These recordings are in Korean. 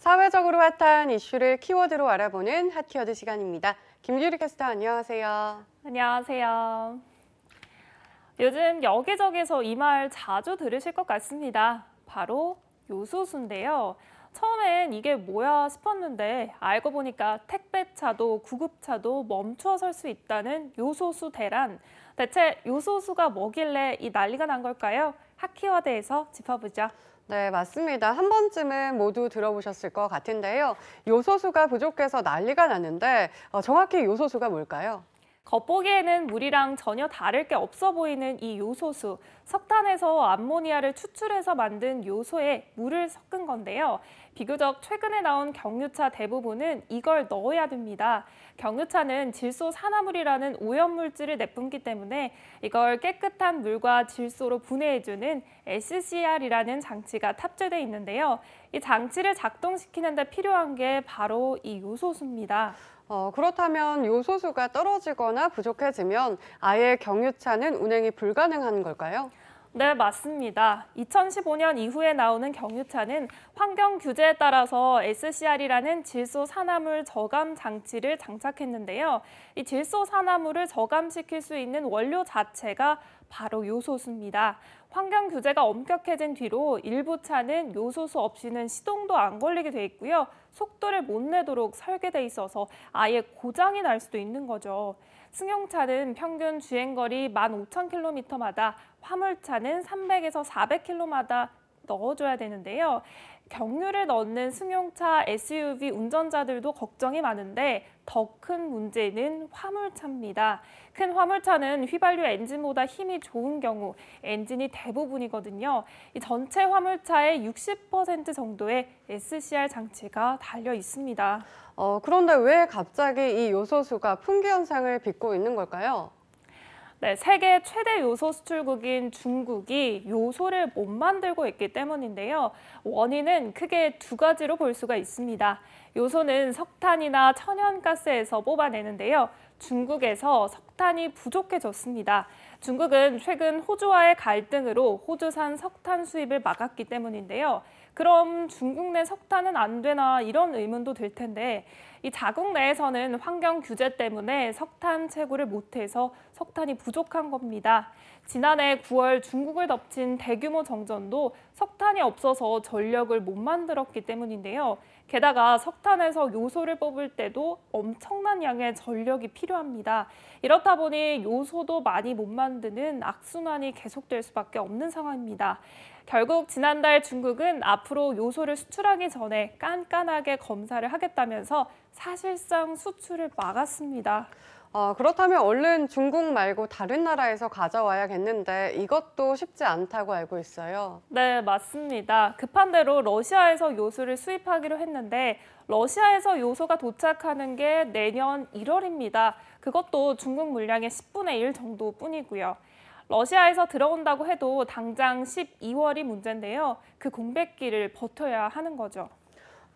사회적으로 핫한 이슈를 키워드로 알아보는 핫키워드 시간입니다. 김규리 캐스터 안녕하세요. 안녕하세요. 요즘 여기저기서 이 말 자주 들으실 것 같습니다. 바로 요소수인데요. 처음엔 이게 뭐야 싶었는데 알고 보니까 택배차도 구급차도 멈춰 설 수 있다는 요소수 대란. 대체 요소수가 뭐길래 이 난리가 난 걸까요? 핫키워드에서 짚어보죠. 네, 맞습니다. 한 번쯤은 모두 들어보셨을 것 같은데요. 요소수가 부족해서 난리가 났는데 정확히 요소수가 뭘까요? 겉보기에는 물이랑 전혀 다를 게 없어 보이는 이 요소수, 석탄에서 암모니아를 추출해서 만든 요소에 물을 섞은 건데요. 비교적 최근에 나온 경유차 대부분은 이걸 넣어야 됩니다. 경유차는 질소 산화물이라는 오염물질을 내뿜기 때문에 이걸 깨끗한 물과 질소로 분해해주는 SCR이라는 장치가 탑재되어 있는데요. 이 장치를 작동시키는 데 필요한 게 바로 이 요소수입니다. 그렇다면 요소수가 떨어지거나 부족해지면 아예 경유차는 운행이 불가능한 걸까요? 네, 맞습니다. 2015년 이후에 나오는 경유차는 환경 규제에 따라서 SCR이라는 질소 산화물 저감 장치를 장착했는데요. 이 질소 산화물을 저감시킬 수 있는 원료 자체가 바로 요소수입니다. 환경 규제가 엄격해진 뒤로 일부 차는 요소수 없이는 시동도 안 걸리게 돼 있고요. 속도를 못 내도록 설계돼 있어서 아예 고장이 날 수도 있는 거죠. 승용차는 평균 주행거리 15,000km마다, 화물차는 300에서 400km마다 넣어줘야 되는데요. 경유를 넣는 승용차 SUV 운전자들도 걱정이 많은데 더 큰 문제는 화물차입니다. 큰 화물차는 휘발유 엔진보다 힘이 좋은 경우 엔진이 대부분이거든요. 이 전체 화물차의 60% 정도의 SCR 장치가 달려 있습니다. 그런데 왜 갑자기 이 요소수가 풍기 현상을 빚고 있는 걸까요? 네, 세계 최대 요소 수출국인 중국이 요소를 못 만들고 있기 때문인데요. 원인은 크게 두 가지로 볼 수가 있습니다. 요소는 석탄이나 천연가스에서 뽑아내는데요. 중국에서 석탄이 부족해졌습니다. 중국은 최근 호주와의 갈등으로 호주산 석탄 수입을 막았기 때문인데요. 그럼 중국 내 석탄은 안 되나 이런 의문도 들 텐데 이 자국 내에서는 환경 규제 때문에 석탄 채굴을 못해서 석탄이 부족한 겁니다. 지난해 9월 중국을 덮친 대규모 정전도 석탄이 없어서 전력을 못 만들었기 때문인데요. 게다가 석탄에서 요소를 뽑을 때도 엄청난 양의 전력이 필요합니다. 이렇다 보니 요소도 많이 못 만드는 악순환이 계속될 수밖에 없는 상황입니다. 결국 지난달 중국은 앞으로 요소를 수출하기 전에 깐깐하게 검사를 하겠다면서 사실상 수출을 막았습니다. 그렇다면 얼른 중국 말고 다른 나라에서 가져와야겠는데 이것도 쉽지 않다고 알고 있어요. 네, 맞습니다. 급한 대로 러시아에서 요소를 수입하기로 했는데 러시아에서 요소가 도착하는 게 내년 1월입니다. 그것도 중국 물량의 10분의 1 정도뿐이고요. 러시아에서 들어온다고 해도 당장 12월이 문제인데요. 그 공백기를 버텨야 하는 거죠.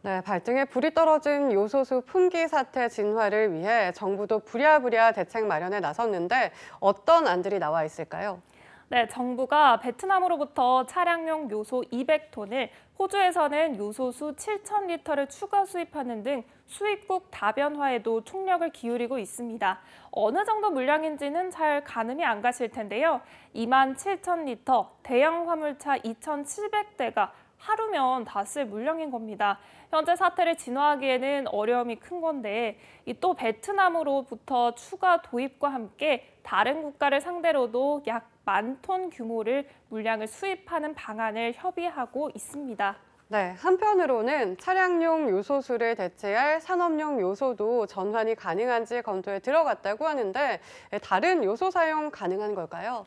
네, 발등에 불이 떨어진 요소수 품귀 사태 진화를 위해 정부도 부랴부랴 대책 마련에 나섰는데 어떤 안들이 나와 있을까요? 네, 정부가 베트남으로부터 차량용 요소 200톤을, 호주에서는 요소수 7,000리터를 추가 수입하는 등 수입국 다변화에도 총력을 기울이고 있습니다. 어느 정도 물량인지는 잘 가늠이 안 가실 텐데요. 27,000리터, 대형 화물차 2,700대가 하루면 다 쓸 물량인 겁니다. 현재 사태를 진화하기에는 어려움이 큰 건데 이 또 베트남으로부터 추가 도입과 함께 다른 국가를 상대로도 약 10,000톤 규모를 물량을 수입하는 방안을 협의하고 있습니다. 네, 한편으로는 차량용 요소수를 대체할 산업용 요소도 전환이 가능한지 검토에 들어갔다고 하는데 다른 요소 사용 가능한 걸까요?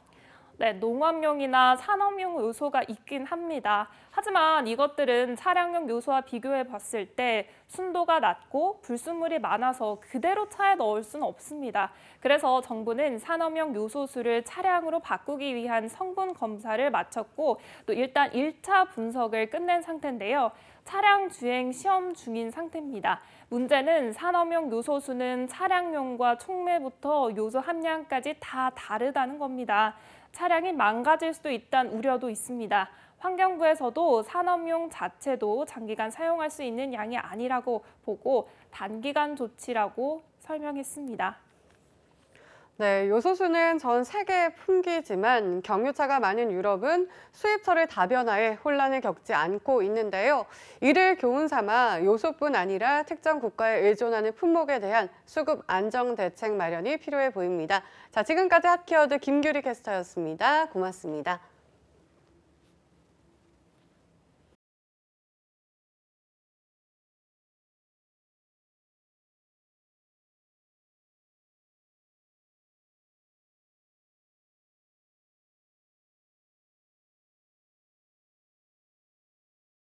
네, 농업용이나 산업용 요소가 있긴 합니다. 하지만 이것들은 차량용 요소와 비교해 봤을 때 순도가 낮고 불순물이 많아서 그대로 차에 넣을 수는 없습니다. 그래서 정부는 산업용 요소수를 차량으로 바꾸기 위한 성분 검사를 마쳤고 또 일단 1차 분석을 끝낸 상태인데요. 차량 주행 시험 중인 상태입니다. 문제는 산업용 요소수는 차량용과 촉매부터 요소 함량까지 다 다르다는 겁니다. 차량이 망가질 수도 있다는 우려도 있습니다. 환경부에서도 산업용 자체도 장기간 사용할 수 있는 양이 아니라고 보고 단기간 조치라고 설명했습니다. 네, 요소수는 전 세계의 풍기지만 경유차가 많은 유럽은 수입처를 다변화해 혼란을 겪지 않고 있는데요. 이를 교훈 삼아 요소뿐 아니라 특정 국가에 의존하는 품목에 대한 수급 안정 대책 마련이 필요해 보입니다. 자, 지금까지 핫키워드 김규리 캐스터였습니다. 고맙습니다.